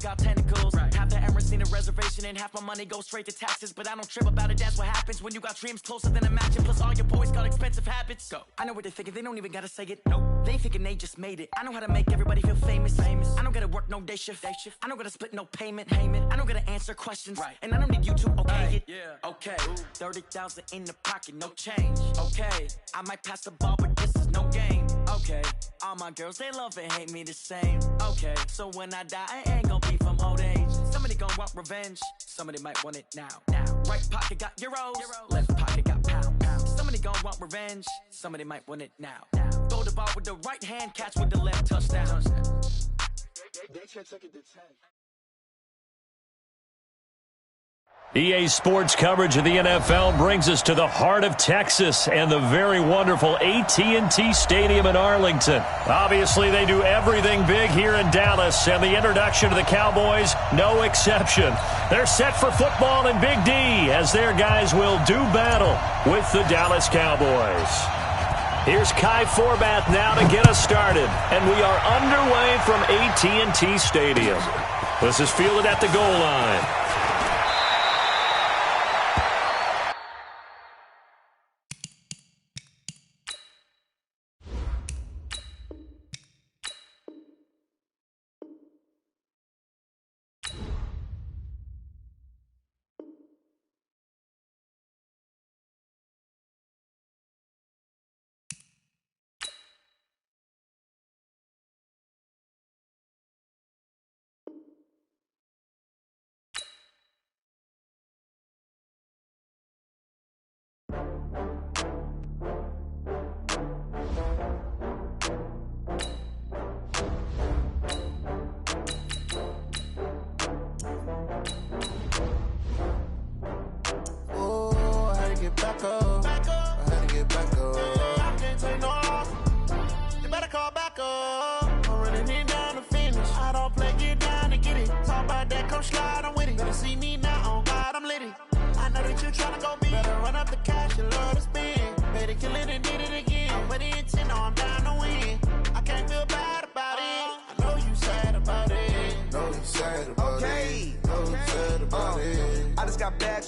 girls got tentacles. Half the Emirates need a reservation and half my money goes straight to taxes. But I don't trip about it, that's what happens when you got dreams closer than a match. And plus all your boys got expensive habits. Go. I know what they're thinking, they don't even gotta say it. No, they thinking they just made it. I know how to make everybody feel famous. I don't gotta work no day shift. I don't gotta split no payment. I don't gotta answer questions. And I don't need you to okay it. Okay, 30,000 in the pocket, no change. Okay, I might pass the ball, but this is no game. Okay, all my girls, they love and hate me the same. Okay, so when I die, I ain't gonna be from old age. Somebody gonna want revenge, somebody might want it now. Right pocket got euros, left pocket got pounds. Somebody gonna want revenge, somebody might want it now. Throw the ball with the right hand, catch with the left, touchdown. They took it to 10. EA Sports coverage of the NFL brings us to the heart of Texas and the very wonderful AT&T Stadium in Arlington. Obviously, they do everything big here in Dallas, and the introduction to the Cowboys, no exception. They're set for football in Big D as their guys will do battle with the Dallas Cowboys. Here's Kai Forbath now to get us started, and we are underway from AT&T Stadium. This is fielded at the goal line.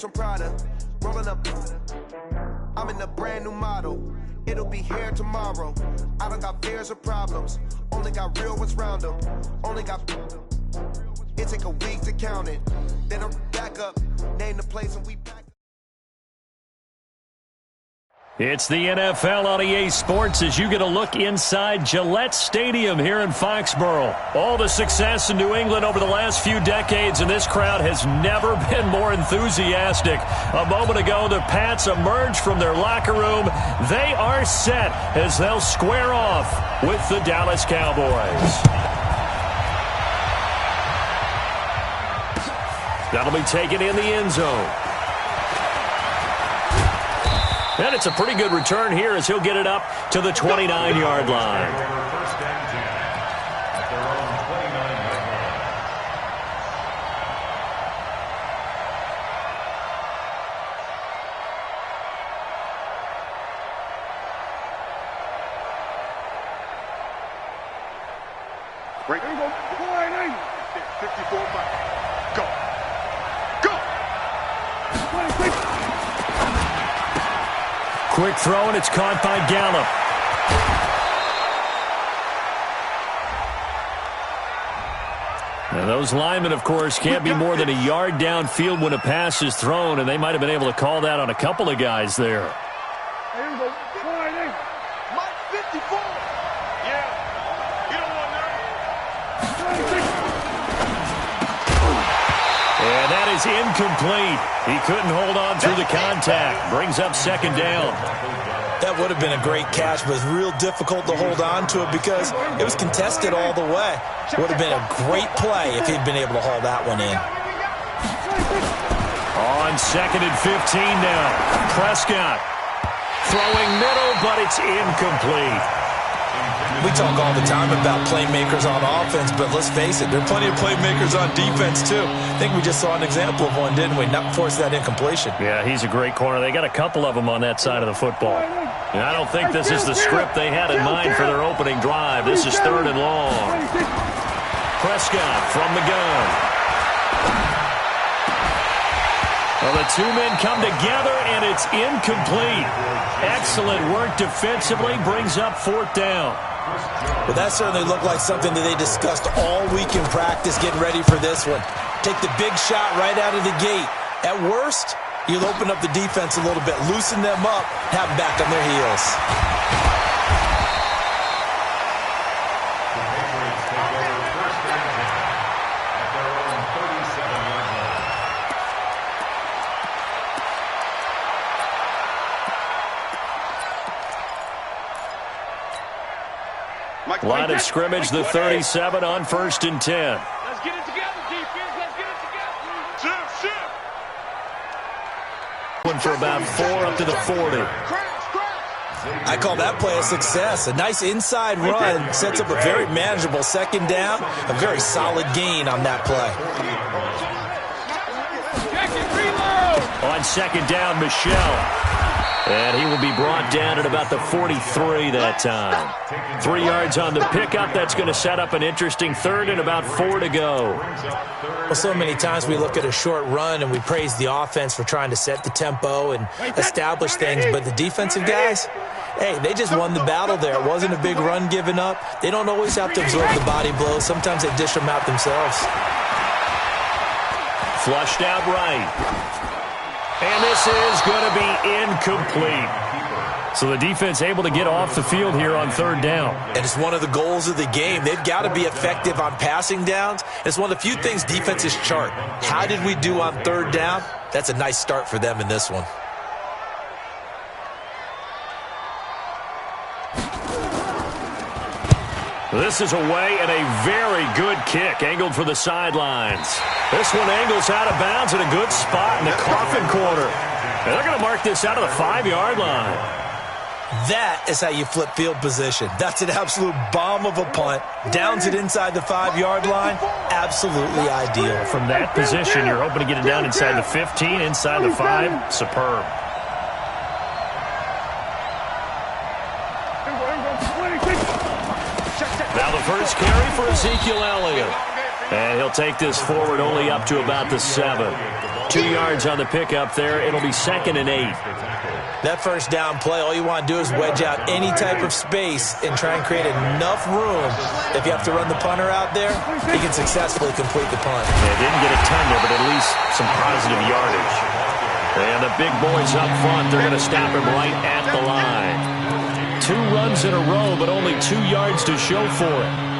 From Prada, rolling up. I'm in a brand new model. It'll be here tomorrow. I don't got fears or problems. Only got real ones round them. Only got. It take a week to count it. Then I'm back up. Name the place and we back. It's the NFL on EA Sports as you get a look inside Gillette Stadium here in Foxborough. All the success in New England over the last few decades, and this crowd has never been more enthusiastic. A moment ago, the Pats emerged from their locker room. They are set as they'll square off with the Dallas Cowboys. That'll be taken in the end zone. And it's a pretty good return here as he'll get it up to the 29-yard line. First and 10 at their own 29-yard line. Break. There you go. 54 back. Go. Go. Quick throw, and it's caught by Gallup. And those linemen, of course, can't be more than a yard downfield when a pass is thrown, and they might have been able to call that on a couple of guys there. There you go. Mike 54. Yeah. You don't want that. And that is incomplete. He couldn't hold on through the contact. Brings up second down. That would have been a great catch, but real difficult to hold on to it because it was contested all the way. Would have been a great play if he'd been able to haul that one in. On second and 15 now. Prescott throwing middle, but it's incomplete. We talk all the time about playmakers on offense, but let's face it, there are plenty of playmakers on defense too. I think we just saw an example of one, didn't we? Not force that incompletion. Yeah, he's a great corner. They got a couple of them on that side of the football. And I don't think this is the script they had in mind for their opening drive. This is third and long. Prescott from the gun. Well, the two men come together, and it's incomplete. Excellent work defensively, brings up 4th down. Well, that certainly looked like something that they discussed all week in practice getting ready for this one. Take the big shot right out of the gate. At worst, you'll open up the defense a little bit, loosen them up, have them back on their heels. Line of scrimmage, the 37 on 1st and 10. Let's get it together, defense. Let's get it together. Shift. One for about 4 up to the 40. I call that play a success. A nice inside run sets up a very manageable 2nd down. A very solid gain on that play. On 2nd down, Michelle. And he will be brought down at about the 43 that time. 3 yards on the pickup. That's going to set up an interesting 3rd and about 4 to go. Well, so many times we look at a short run and we praise the offense for trying to set the tempo and establish things. But the defensive guys, hey, they just won the battle there. It wasn't a big run given up. They don't always have to absorb the body blows. Sometimes they dish them out themselves. Flushed out right. And this is going to be incomplete. So the defense able to get off the field here on 3rd down. And it's one of the goals of the game. They've got to be effective on passing downs. It's one of the few things defenses chart. How did we do on 3rd down? That's a nice start for them in this one. This is away and a very good kick, angled for the sidelines. This one angles out of bounds at a good spot in the coffin corner. And they're going to mark this out of the 5-yard line. That is how you flip field position. That's an absolute bomb of a punt. Downs it inside the 5-yard line. Absolutely ideal. From that position, you're hoping to get it down inside the 15, inside the 5. Superb. Now the first carry for Ezekiel Elliott. And he'll take this forward only up to about the 7. 2 yards on the pickup there. It'll be 2nd and 8. That first down play, all you want to do is wedge out any type of space and try and create enough room. If you have to run the punter out there, he can successfully complete the punt. They didn't get a ton there, but at least some positive yardage. And the big boys up front, they're going to stop him right at the line. 2 runs in a row, but only 2 yards to show for it.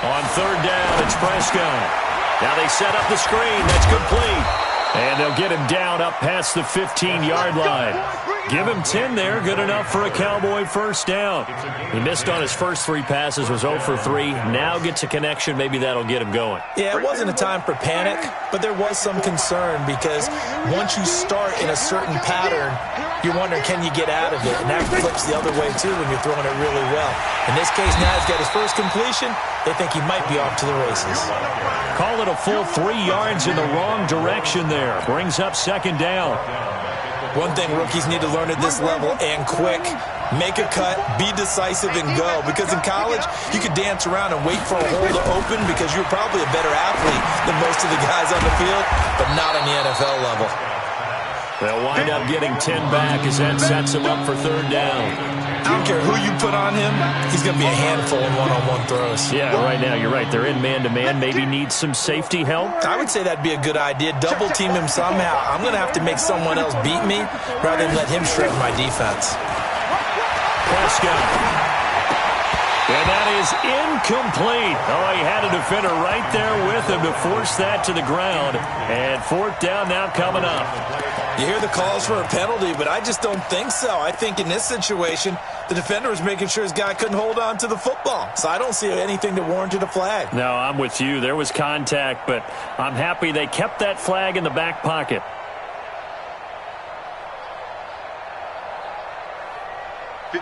On 3rd down, it's Prescott. Now they set up the screen. That's complete. And they'll get him down up past the 15-yard line. Give him 10 there. Good enough for a Cowboy first down. He missed on his first 3 passes, was 0 for 3. Now gets a connection. Maybe that'll get him going. Yeah, it wasn't a time for panic, but there was some concern because once you start in a certain pattern, you're wondering, can you get out of it? And that flips the other way, too, when you're throwing it really well. In this case, now he's got his first completion. They think he might be off to the races. Call it a full 3 yards in the wrong direction there. Brings up 2nd down. One thing rookies need to learn at this level, and quick, make a cut, be decisive, and go. Because in college, you could dance around and wait for a hole to open because you're probably a better athlete than most of the guys on the field, but not on the NFL level. They'll wind up getting 10 back as that sets him up for 3rd down. I don't care who you put on him, he's going to be a handful in one-on-one throws. Yeah, right now, you're right. They're in man-to-man. Maybe need some safety help. I would say that'd be a good idea. Double team him somehow. I'm going to have to make someone else beat me rather than let him shred my defense. Prescott. And that is incomplete. Oh, he had a defender right there with him to force that to the ground. And 4th down now coming up. You hear the calls for a penalty, but I just don't think so. I think in this situation, the defender was making sure his guy couldn't hold on to the football. So I don't see anything that warranted a flag. No, I'm with you. There was contact, but I'm happy they kept that flag in the back pocket.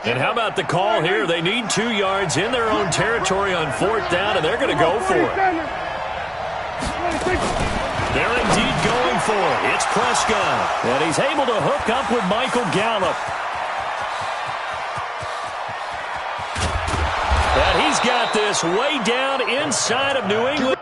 And how about the call here? They need 2 yards in their own territory on 4th down, and they're going to go for it. They're indeed going for it. It's Prescott. And he's able to hook up with Michael Gallup. And he's got this way down inside of New England.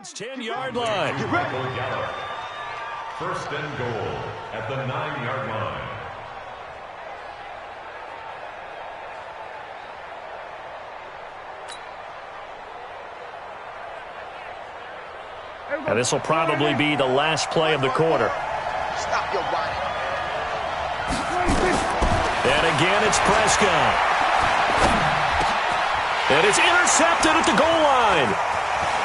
It's 10-yard line. First and goal at the 9-yard line. And this will probably be the last play of the quarter. Stop your body. And again, it's Prescott. And it's intercepted at the goal line.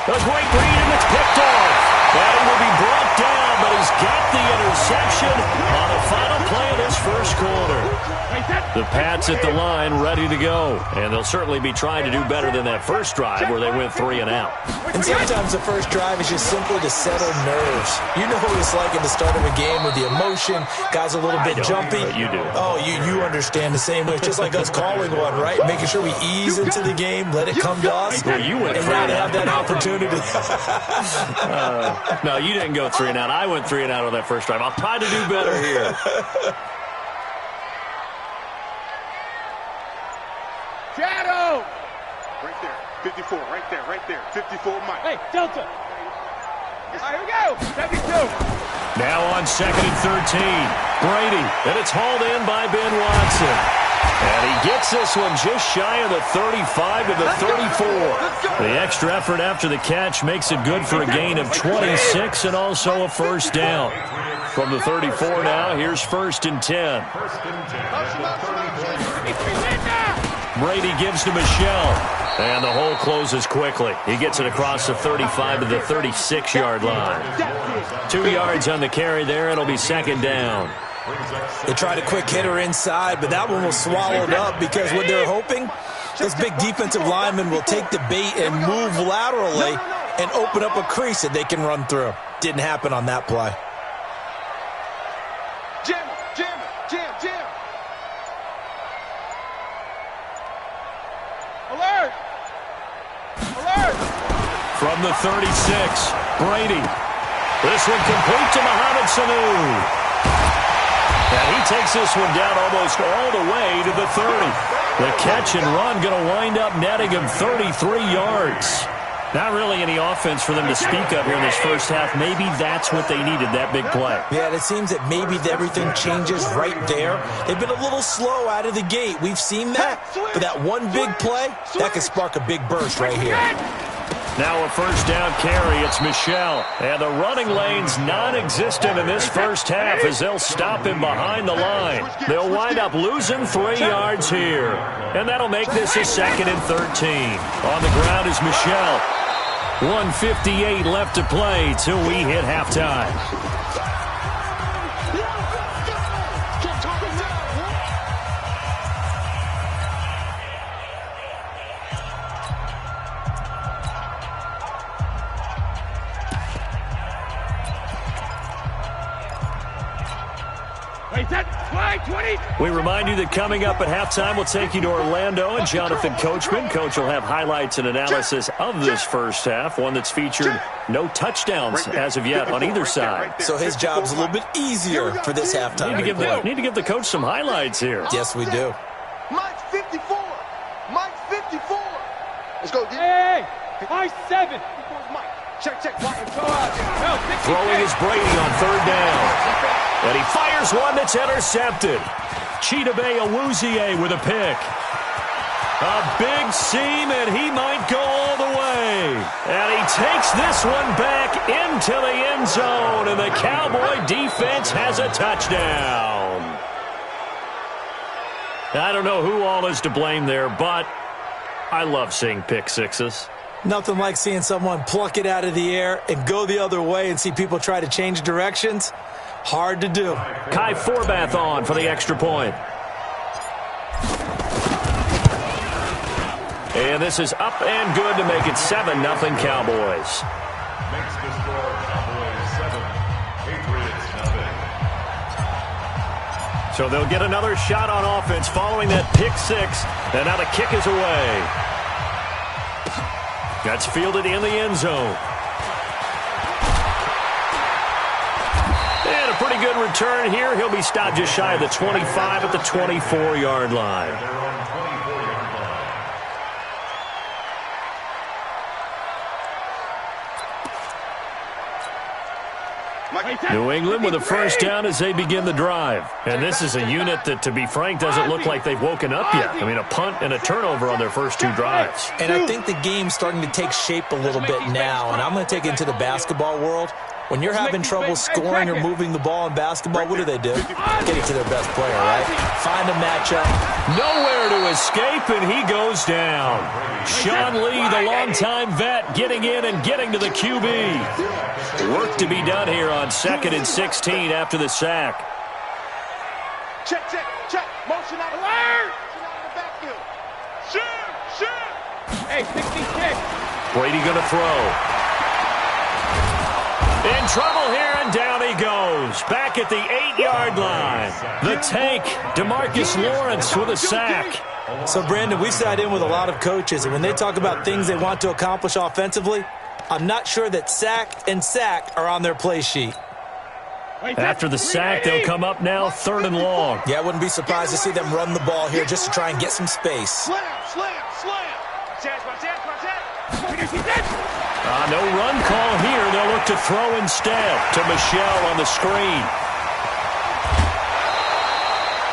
A great read, and it's picked off. And he will be brought down, but he's got the interception on the final play of this first quarter. The Pats at the line ready to go. And they'll certainly be trying to do better than that first drive where they went 3 and out. And sometimes the first drive is just simply to settle nerves. You know what it's like at the start of a game with the emotion. Guys a little bit jumpy. You do. Oh, you understand the same way. It's just like us calling one, right? Making sure we ease into the game, let it come to us. Well, you went and 3 now and to out. have that opportunity. No, you didn't go 3 and out. I went 3 and out on that first drive. I'll try to do better here. Shadow! Right there. 54, right there. 54, Mike. Hey, Delta! All right, here we go. 72. Now on 2nd and 13. Brady, and it's hauled in by Ben Watson. And he gets this one just shy of the 35 to the 34. The extra effort after the catch makes it good for a gain of 26 and also a first down. From the 34 now, here's 1st and 10. Brady gives to Michelle. And the hole closes quickly. He gets it across the 35 to the 36-yard line. 2 yards on the carry there. It'll be 2nd down. They tried a quick hitter inside, but that one was swallowed up because what they're hoping, this big defensive lineman will take the bait and move laterally and open up a crease that they can run through. Didn't happen on that play. Jam. Alert! From the 36, Brady. This one complete to Mohamed Sanu. And he takes this one down almost all the way to the 30. The catch and run going to wind up netting him 33 yards. Not really any offense for them to speak of here in this first half. Maybe that's what they needed, that big play. Yeah, and it seems that maybe everything changes right there. They've been a little slow out of the gate. We've seen that. But that one big play, that could spark a big burst right here. Now a first down carry. It's Michelle. And the running lane's non-existent in this first half as they'll stop him behind the line. They'll wind up losing 3 yards here. And that'll make this a 2nd and 13. On the ground is Michelle. 1:58 left to play till we hit halftime. We remind you that coming up at halftime, we'll take you to Orlando and Jonathan Coachman. Coach will have highlights and analysis of this first half, one that's featured no touchdowns as of yet on either side. So his job's a little bit easier for this halftime. Need to give the coach some highlights here. Yes, we do. Mike 54. Mike 54. Let's go, D. Hey, Mike 7. Mike. Check. Throwing is Brady on 3rd down. And he fires one that's intercepted. Chidobe Awuzie with a pick. A big seam, and he might go all the way. And he takes this one back into the end zone, and the Cowboy defense has a touchdown. I don't know who all is to blame there, but I love seeing pick sixes. Nothing like seeing someone pluck it out of the air and go the other way and see people try to change directions. Hard to do. Kai Forbath on for the extra point. And this is up and good to make it 7-0 Cowboys. Makes the score Cowboys 7, Patriots nothing. So they'll get another shot on offense following that pick six. And now the kick is away. That's fielded in the end zone. And a pretty good return here. He'll be stopped just shy of the 25 at the 24-yard line. They're on 24-yard line. New England with a first down as they begin the drive. And this is a unit that, to be frank, doesn't look like they've woken up yet. I mean, a punt and a turnover on their first two drives. And I think the game's starting to take shape a little bit now. And I'm going to take it into the basketball world. When you're having trouble scoring or moving the ball in basketball, what do? Get it to their best player, right? Find a matchup. Nowhere to escape, and he goes down. Sean Lee, the longtime vet, getting in and getting to the QB. Work to be done here on 2nd and 16 after the sack. Check, check, check. Motion out of the backfield. Shoot. Hey, 66. Brady going to throw. In trouble here, and down he goes. Back at the 8-yard line. The tank, DeMarcus Lawrence with a sack. So, Brandon, we sat in with a lot of coaches, and when they talk about things they want to accomplish offensively, I'm not sure that sack and sack are on their play sheet. After the sack, they'll come up now 3rd and long. Yeah, I wouldn't be surprised to see them run the ball here just to try and get some space. Slam. No run call here. They'll look to throw instead to Michel on the screen.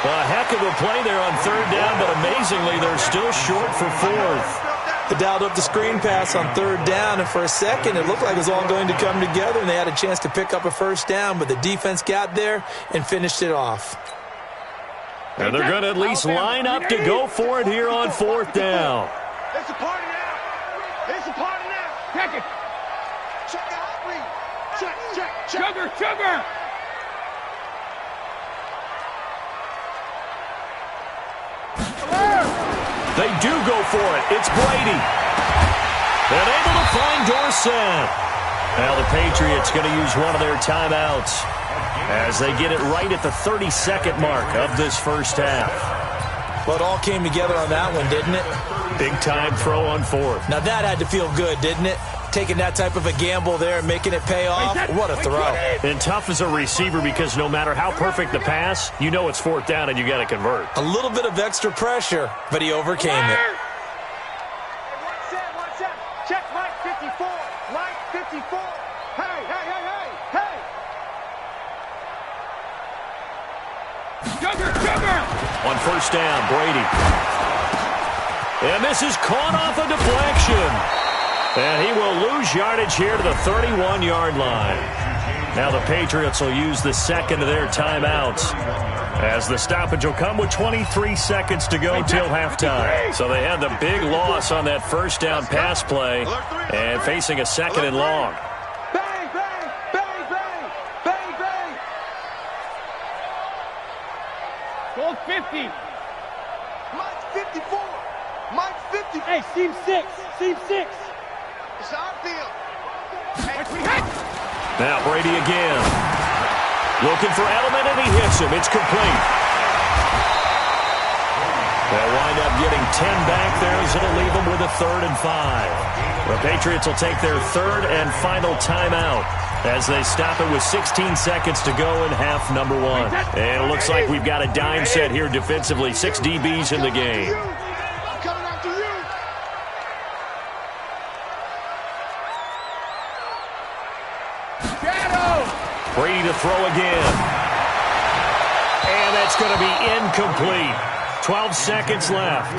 A heck of a play there on 3rd down, but amazingly, they're still short for 4th. They dialed up the screen pass on 3rd down, and for a second, it looked like it was all going to come together, and they had a chance to pick up a first down, but the defense got there and finished it off. And they're going to at least line up to go for it here on 4th down. It's a party now. It's a party now. Check it. Check the hot read. Check. Sugar. They do go for it. It's Brady. And able to find Dorsett. Now the Patriots going to use one of their timeouts as they get it right at the 32nd mark of this first half. Well, it all came together on that one, didn't it? Big time throw on 4th. Now that had to feel good, didn't it? Taking that type of a gamble there and making it pay off. What a throw. And tough as a receiver because no matter how perfect the pass, you know it's 4th down and you got to convert. A little bit of extra pressure, but he overcame it. One set. Check Mike 54. Mike 54. Hey. Sugar. On 1st down, Brady. And this is caught off a deflection. And he will lose yardage here to the 31-yard line. Now the Patriots will use the second of their timeouts as the stoppage will come with 23 seconds to go till halftime. So they had the big loss on that first down pass play and facing a 2nd and long. Bang. Gold 50. Mike 54. Mike 50. Hey, seam 6. It's our field. Now Brady again. Looking for Edelman, and he hits him. It's complete. They'll wind up getting 10 back there as it'll leave them with a 3rd and 5. The Patriots will take their 3rd and final timeout as they stop it with 16 seconds to go in half number 1. And it looks like we've got a dime set here defensively. 6 DBs in the game. Brady to throw again. And that's going to be incomplete. 12 seconds left.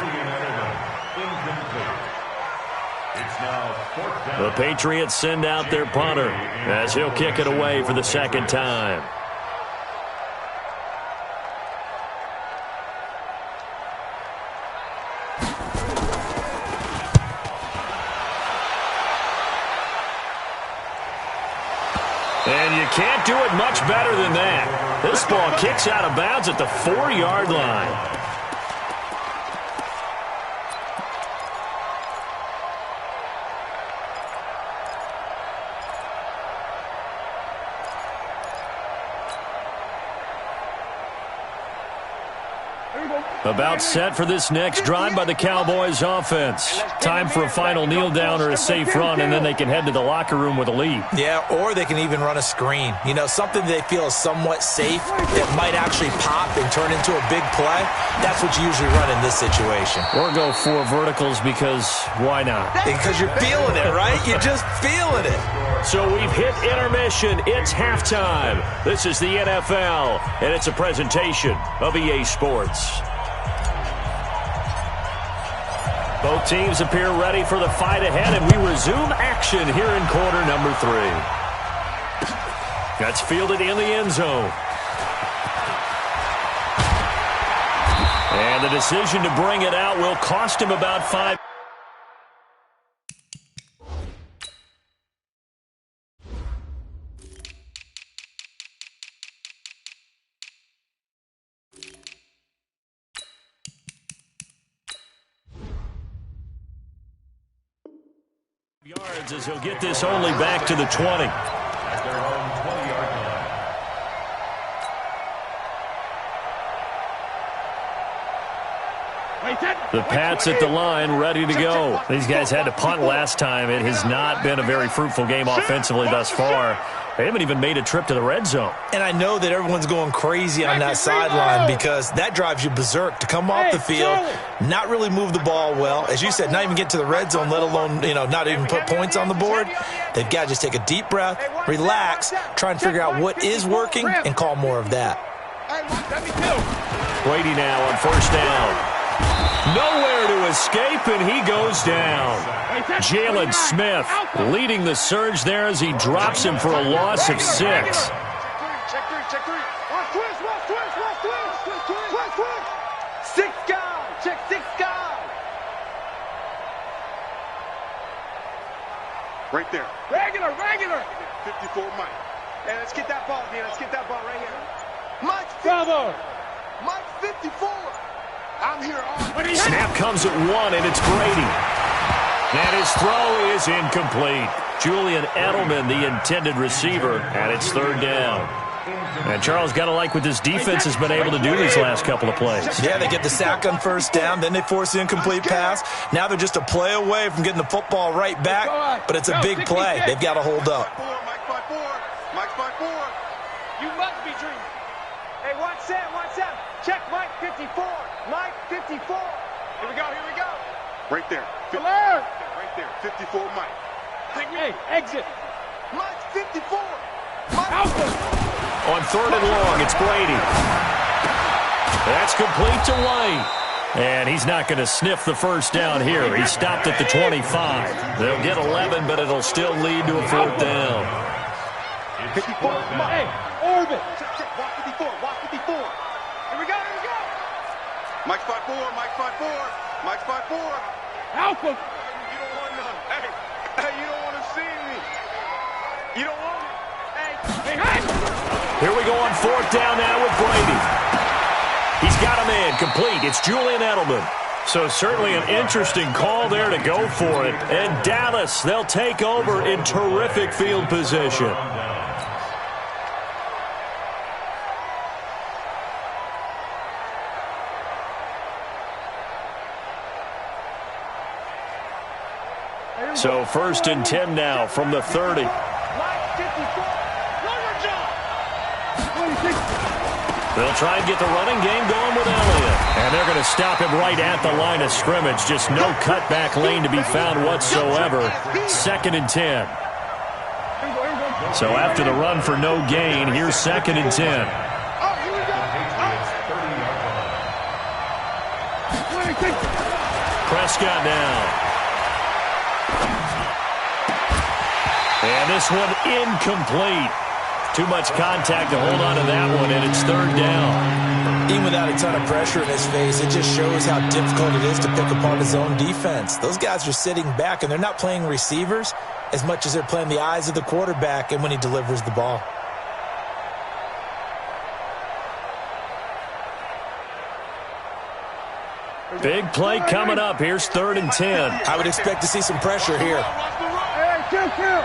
The Patriots send out their punter as he'll kick it away for the 2nd time. And you can't do it much better than that. This ball kicks out of bounds at the 4-yard line. About set for this next drive by the Cowboys offense. Time for a final kneel down or a safe run, and then they can head to the locker room with a lead. Yeah, or they can even run a screen. You know, something they feel is somewhat safe that might actually pop and turn into a big play. That's what you usually run in this situation. Or go 4 verticals because why not? Because you're feeling it, right? You're just feeling it. So we've hit intermission. It's halftime. This is the NFL, and it's a presentation of EA Sports. Both teams appear ready for the fight ahead, and we resume action here in quarter number 3. That's fielded in the end zone. And the decision to bring it out will cost him about 5. Yards as he'll get this only back to the 20. At their own 20-yard line. The Pats at the line, ready to go. These guys had to punt last time. It has not been a very fruitful game offensively thus far. They haven't even made a trip to the red zone. And I know that everyone's going crazy on that sideline because that drives you berserk to come off the field, not really move the ball well. As you said, not even get to the red zone, let alone, you know, not even put points on the board. They've got to just take a deep breath, relax, try and figure out what is working and call more of that. Brady now on first down. Nowhere to escape, and he goes down. Jalen Smith leading the surge there as he drops him for a loss of 6. Check 3. Six guys. Check 6 guys. Right there. Regular. 54 Mike. Hey, let's get that ball, man. Let's get that ball right here. Mike 54. I'm here on. Snap comes at 1, and it's Brady. And his throw is incomplete. Julian Edelman, the intended receiver, and it's 3rd down. And Charles, got to like what this defense has been able to do these last couple of plays. Yeah, they get the sack on first down, then they force the incomplete pass. Now they're just a play away from getting the football right back, but it's a big play. They've got to hold up. Mike 5-4. You must be dreaming. Hey, watch that. Check Mike 54. Mike 54. Here we go. Right there. Right there. 54 Mike. Hey, exit. Mike 54. On 3rd and long, it's Brady. That's complete to White. And he's not going to sniff the first down here. He stopped at the 25. They'll get 11, but it'll still lead to a 4th down. 54. Hey, orbit. Check. Walk 54. Here we go. Mike 5-4. Mike 5-4. Help him. You don't want none. Hey, you don't want to see me. You don't want it. Hey. Here we go on 4th down now with Brady. He's got a man complete. It's Julian Edelman. So certainly an interesting call there to go for it. And Dallas, they'll take over in terrific field position. So 1st and 10 now from the 30. They'll try and get the running game going with Elliott. And they're going to stop him right at the line of scrimmage. Just no cutback lane to be found whatsoever. 2nd and 10. So after the run for no gain, here's 2nd and 10. Prescott now. And this one incomplete. Too much contact to hold on to that one, and it's 3rd down. Even without a ton of pressure in his face, it just shows how difficult it is to pick apart his own defense. Those guys are sitting back, and they're not playing receivers. as much as they're playing the eyes of the quarterback and when he delivers the ball. Big play coming up. Here's 3rd and 10. I would expect to see some pressure here. Hey, kill.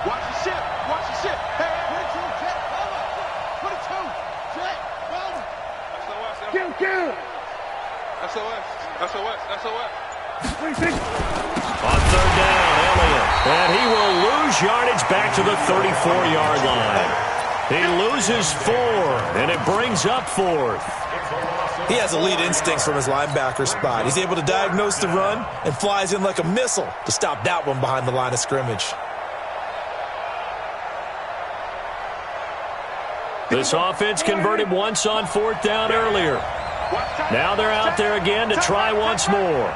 Watch the ship. Hey, 22, jet, over. 22, jet, over. Kill. SOS. On 3rd down, Elliott. And he will lose yardage back to the 34-yard line. He loses 4, and it brings up 4th. He has elite instincts from his linebacker spot. He's able to diagnose the run and flies in like a missile to stop that one behind the line of scrimmage. This offense converted once on 4th down earlier. Now they're out there again to try once more.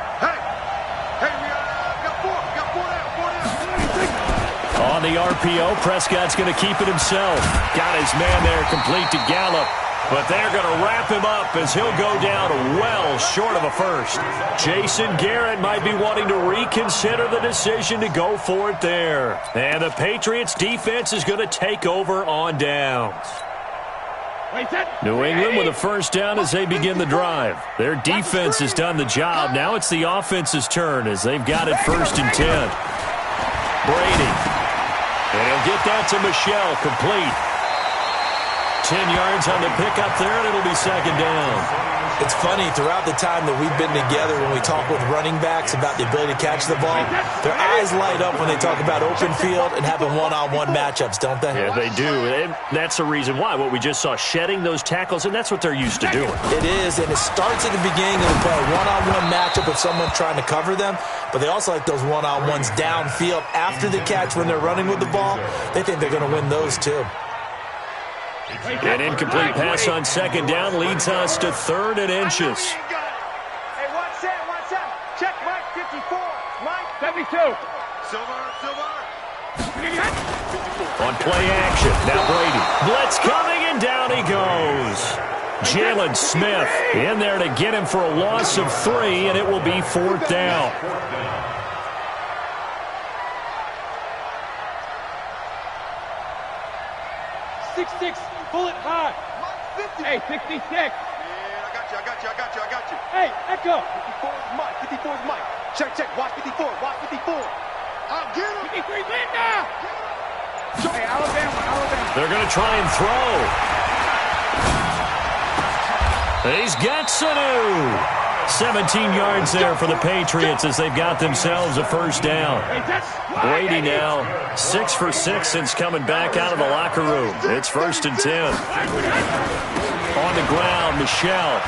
On the RPO, Prescott's going to keep it himself. Got his man there complete to Gallup. But they're going to wrap him up as he'll go down well short of a first. Jason Garrett might be wanting to reconsider the decision to go for it there. And the Patriots defense is going to take over on downs. New England with a first down as they begin the drive. Their defense has done the job. Now it's the offense's turn as they've got it 1st and 10. Brady. And he'll get that to Michelle, complete. 10 yards on the pickup there, and it'll be 2nd down. It's funny, throughout the time that we've been together, when we talk with running backs about the ability to catch the ball, their eyes light up when they talk about open field and having one-on-one matchups, don't they? Yeah, they do. And that's the reason why. What we just saw, shedding those tackles, and that's what they're used to doing. It is, and it starts at the beginning of the play, a one-on-one matchup with someone trying to cover them, but they also like those one-on-ones downfield after the catch when they're running with the ball. They think they're going to win those, too. An incomplete pass on 2nd down leads us to 3rd and inches. Hey, watch that. Check Mike 54. Mike 72. Silver. On play action, now Brady. Blitz coming, and down he goes. Jalen Smith in there to get him for a loss of 3, and it will be 4th down. 6'6", bullet high. Hey, 66. Yeah, I got you. Hey, Echo. 54 is Mike. Check. Watch 54. I'll get him. 53, Linda. Hey, Alabama. They're going to try and throw. He's got Sanu. 17 yards there for the Patriots as they've got themselves a first down. Brady now 6 for 6 since coming back out of the locker room. It's 1st and 10. On the ground, Michelle.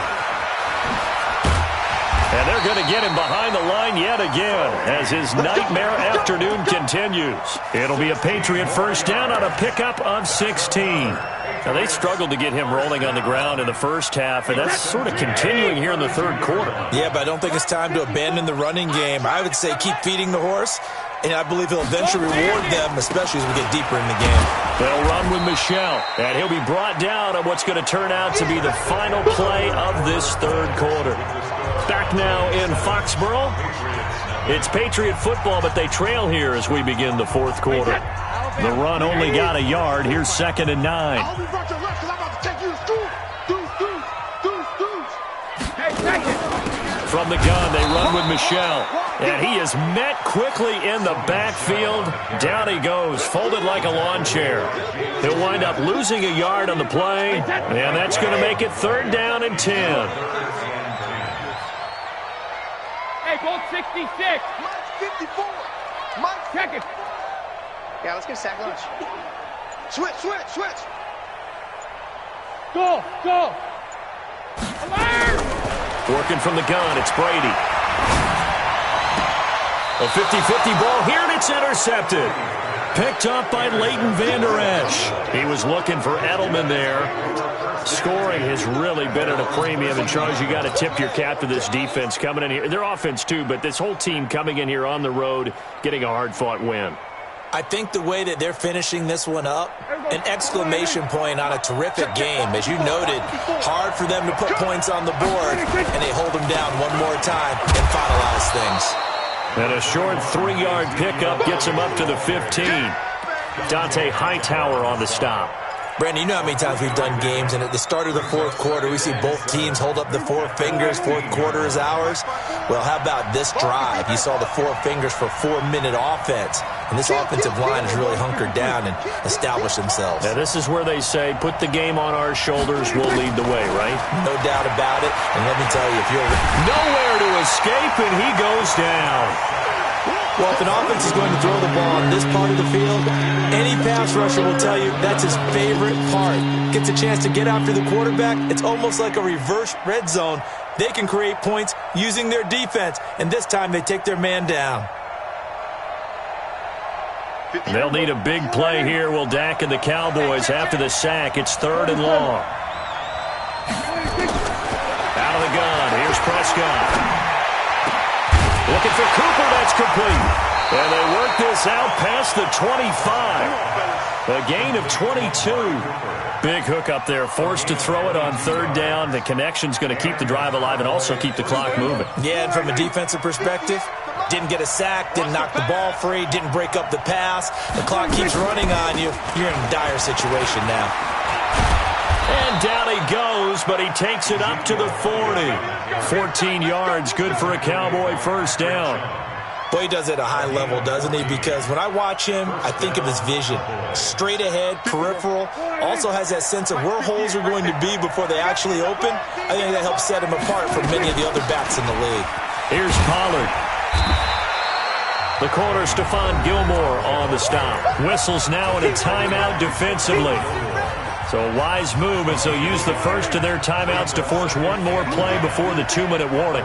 And they're going to get him behind the line yet again as his nightmare afternoon continues. It'll be a Patriot first down on a pickup of 16. Now, they struggled to get him rolling on the ground in the first half, and that's sort of continuing here in the 3rd quarter. Yeah, but I don't think it's time to abandon the running game. I would say keep feeding the horse, and I believe he'll eventually reward them, especially as we get deeper in the game. They'll run with Michelle, and he'll be brought down on what's going to turn out to be the final play of this 3rd quarter. Back now in Foxborough. It's Patriot football, but they trail here as we begin the 4th quarter. The run only got a yard. Here's 2nd and 9. From the gun, they run with Michelle. And he is met quickly in the backfield. Down he goes, folded like a lawn chair. He'll wind up losing a yard on the play, and that's going to make it 3rd down and 10. Hey, goal 66. Mike 54. Mike, check it. Yeah, let's get sack lunch. Switch. Go. Alert! Working from the gun, it's Brady. A 50-50 ball here, and it's intercepted. Picked up by Leighton Vander Esch. He was looking for Edelman there. Scoring has really been at a premium, and Charles, you got to tip your cap to this defense coming in here. Their offense too, but this whole team coming in here on the road, getting a hard-fought win. I think the way that they're finishing this one up, an exclamation point on a terrific game. As you noted, hard for them to put points on the board, and they hold them down one more time and finalize things. And a short 3-yard pickup gets him up to the 15. Dante Hightower on the stop. Brandon, you know how many times we've done games, and at the start of the fourth quarter, we see both teams hold up the 4 fingers, fourth quarter is ours. Well, how about this drive? You saw the 4 fingers for 4-minute offense, and this offensive line has really hunkered down and established themselves. Yeah, this is where they say, put the game on our shoulders, we'll lead the way, right? No doubt about it, and let me tell you, if you're nowhere to escape, and he goes down. Well, if an offense is going to throw the ball on this part of the field, any pass rusher will tell you that's his favorite part. Gets a chance to get after the quarterback. It's almost like a reverse red zone. They can create points using their defense, and this time they take their man down. They'll need a big play here, will Dak and the Cowboys after the sack. It's 3rd and long. Out of the gun, here's Prescott. Looking for Cooper, that's complete. And they work this out past the 25. A gain of 22. Big hook up there, forced to throw it on 3rd down. The connection's going to keep the drive alive and also keep the clock moving. Yeah, and from a defensive perspective, didn't get a sack, didn't knock the ball free, didn't break up the pass. The clock keeps running on you. You're in a dire situation now. And down he goes, but he takes it up to the 40. 14 yards, good for a Cowboy first down. Boy, he does it at a high level, doesn't he? Because when I watch him, I think of his vision. Straight ahead, peripheral. Also has that sense of where holes are going to be before they actually open. I think that helps set him apart from many of the other backs in the league. Here's Pollard. The corner, Stephon Gilmore on the stop. Whistles now in a timeout defensively. So a wise move as they'll use the first of their timeouts to force one more play before the 2-minute warning.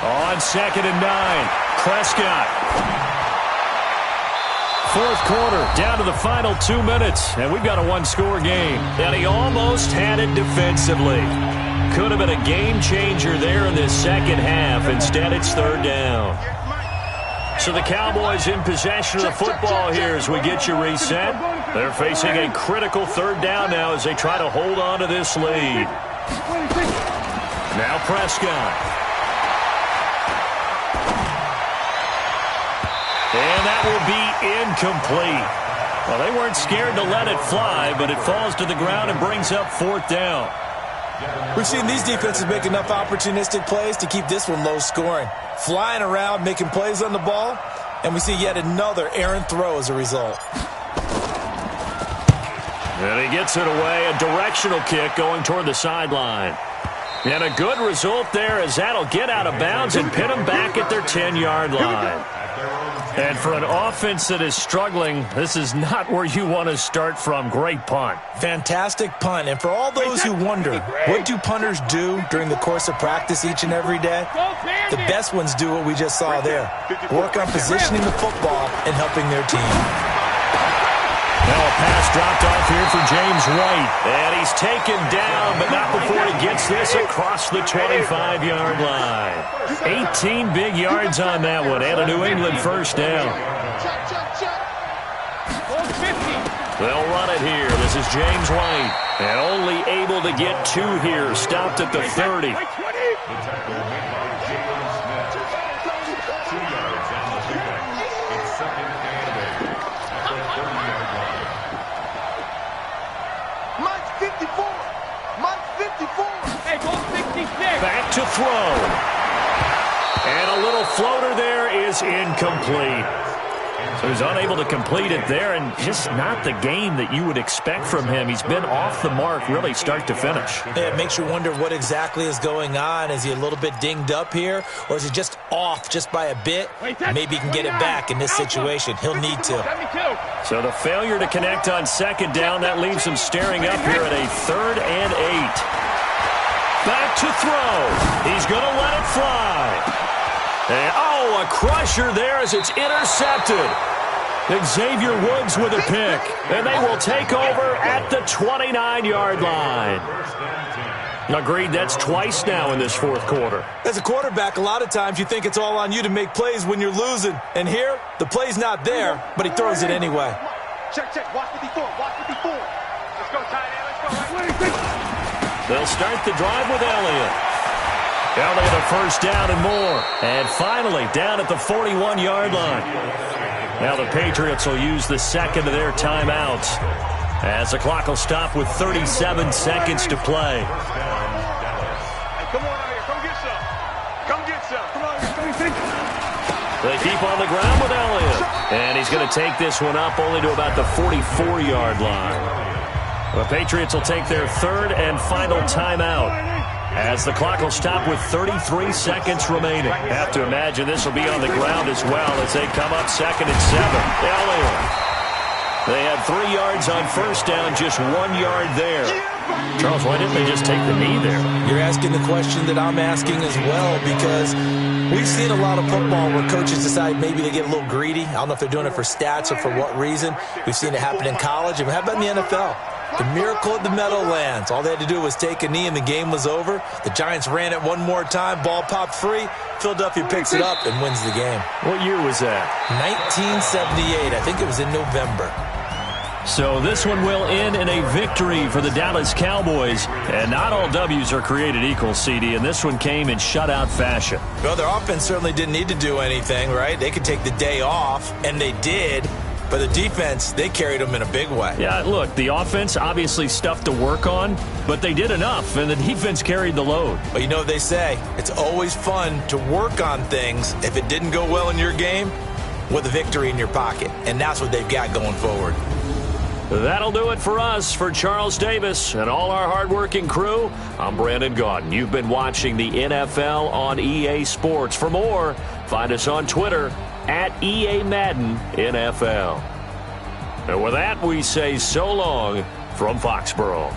On 2nd and 9, Prescott. 4th quarter, down to the final 2 minutes, and we've got a 1-score game. And he almost had it defensively. Could have been a game changer there in this second half. Instead, it's 3rd down. So the Cowboys in possession of the football here as we get you reset. They're facing a critical 3rd down now as they try to hold on to this lead. Now Prescott. And that will be incomplete. Well, they weren't scared to let it fly, but it falls to the ground and brings up 4th down. We've seen these defenses make enough opportunistic plays to keep this one low scoring. Flying around, making plays on the ball, and we see yet another errant throw as a result. And he gets it away, a directional kick going toward the sideline. And a good result there as that'll get out of bounds and pin them back at their 10-yard line. And for an offense that is struggling, this is not where you want to start from. Great punt. Fantastic punt. And for all those who wonder, what do punters do during the course of practice each and every day? The best ones do what we just saw there. Work on positioning the football and helping their team. Now a pass dropped off here for James White. And he's taken down, but not before he gets this across the 25-yard line. 18 big yards on that one, and a New England first down. They'll run it here. This is James White. And only able to get 2 here. Stopped at the 30. Back to throw. And a little floater there is incomplete. So he's unable to complete it there, and just not the game that you would expect from him. He's been off the mark really start to finish. Yeah, it makes you wonder what exactly is going on. Is he a little bit dinged up here, or is he just off just by a bit? Maybe he can get it back in this situation. He'll need to. So the failure to connect on 2nd down, that leaves him staring up here at a 3rd and 8. Back to throw. He's going to let it fly. And, a crusher there as it's intercepted. Xavier Woods with a pick. And they will take over at the 29-yard line. Agreed, that's twice now in this fourth quarter. As a quarterback, a lot of times you think it's all on you to make plays when you're losing. And here, the play's not there, but he throws it anyway. Check. Watch 54. Let's go, tight end. Let's go. They'll start the drive with Elliott. Elliott a first down and more. And finally, down at the 41-yard line. Now the Patriots will use the second of their timeouts, as the clock will stop with 37 seconds to play. Hey, come on out here. Come get some. Come on. They keep on the ground with Elliott. And he's going to take this one up only to about the 44-yard line. The Patriots will take their third and final timeout, as the clock will stop with 33 seconds remaining. Have to imagine this will be on the ground as well as they come up 2nd and 7. Elliott. They had 3 yards on first down, just 1 yard there. Charles, why didn't they just take the knee there? You're asking the question that I'm asking as well, because we've seen a lot of football where coaches decide maybe they get a little greedy. I don't know if they're doing it for stats or for what reason. We've seen it happen in college. And how about in the NFL? The miracle at the Meadowlands. All they had to do was take a knee and the game was over. The Giants ran it one more time. Ball popped free. Philadelphia picks it up and wins the game. What year was that? 1978. I think it was in November. So this one will end in a victory for the Dallas Cowboys. And not all W's are created equal, CD, and this one came in shutout fashion. Well, their offense certainly didn't need to do anything, right? They could take the day off, and they did. But the defense, they carried them in a big way. Yeah, look, the offense, obviously stuff to work on, but they did enough, and the defense carried the load. But you know what they say, it's always fun to work on things if it didn't go well in your game with a victory in your pocket. And that's what they've got going forward. That'll do it for us. For Charles Davis and all our hardworking crew, I'm Brandon Gaudin. You've been watching the NFL on EA Sports. For more, find us on Twitter at EA Madden NFL. And with that, we say so long from Foxborough.